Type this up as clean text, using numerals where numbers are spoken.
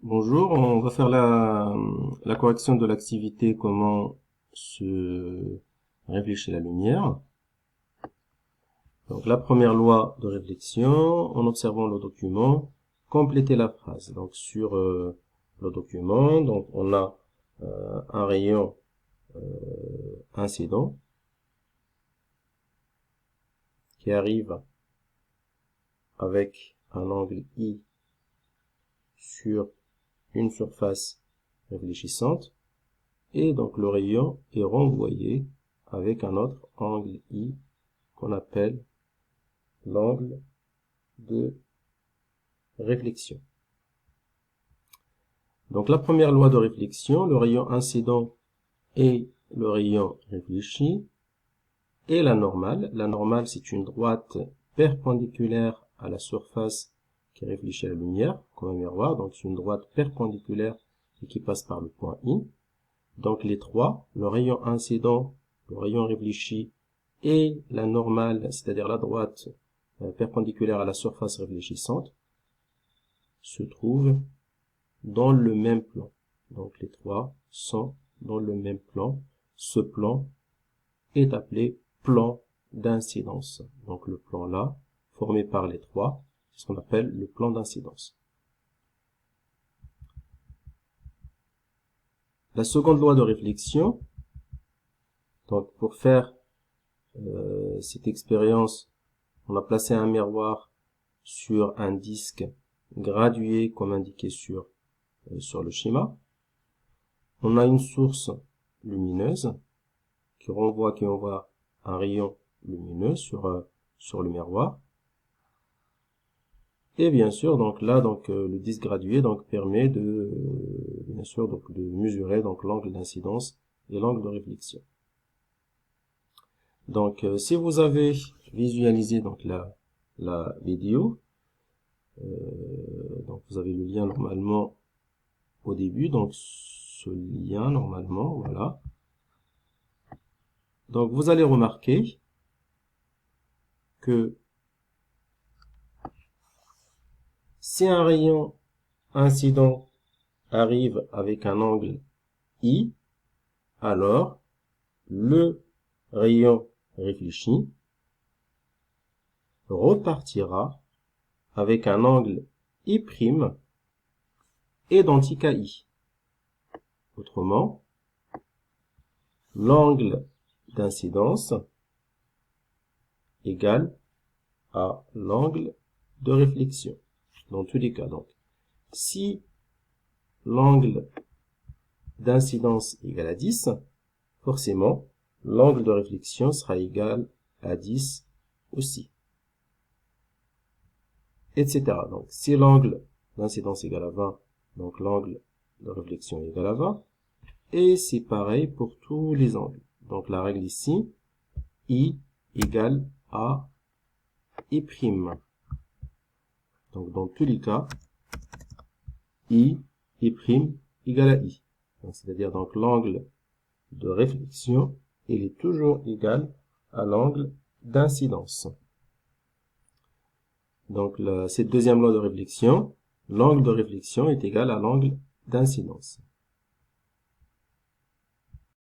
Bonjour, on va faire la correction de l'activité comment se réfléchir la lumière. Donc la première loi de réflexion, en observant le document, compléter la phrase. Donc sur le document, donc on a un rayon incident qui arrive avec un angle I sur une surface réfléchissante. Et donc le rayon est renvoyé avec un autre angle I qu'on appelle l'angle de réflexion. Donc la première loi de réflexion, le rayon incident et le rayon réfléchi, et la normale. La normale, c'est une droite perpendiculaire à la surface qui réfléchit la lumière, comme un miroir. Donc c'est une droite perpendiculaire et qui passe par le point I. Donc les trois, le rayon incident, le rayon réfléchi et la normale, c'est-à-dire la droite perpendiculaire à la surface réfléchissante, se trouvent dans le même plan. Donc les trois sont dans le même plan. Ce plan est appelé plan d'incidence. Donc le plan là, formé par les trois, c'est ce qu'on appelle le plan d'incidence. La seconde loi de réflexion, donc pour faire cette expérience, on a placé un miroir sur un disque gradué comme indiqué sur le schéma. On a une source lumineuse qui envoie un rayon lumineux sur le miroir. Et bien sûr, donc là, le disque gradué permet de bien sûr de mesurer l'angle d'incidence et l'angle de réflexion. Donc si vous avez visualisé la vidéo, donc vous avez le lien normalement au début, donc ce lien normalement, voilà. Donc vous allez remarquer que si un rayon incident arrive avec un angle I, alors le rayon réfléchi repartira avec un angle I' identique à I. Autrement, l'angle d'incidence égale à l'angle de réflexion. Dans tous les cas, donc, si l'angle d'incidence égale à 10, forcément, l'angle de réflexion sera égal à 10 aussi, etc. Donc, si l'angle d'incidence égale à 20, donc l'angle de réflexion est égal à 20, et c'est pareil pour tous les angles. Donc, la règle ici, I égale à I'. Donc, dans tous les cas, I égale à I. C'est-à-dire, donc, l'angle de réflexion, il est toujours égal à l'angle d'incidence. Donc, cette deuxième loi de réflexion, l'angle de réflexion est égal à l'angle d'incidence.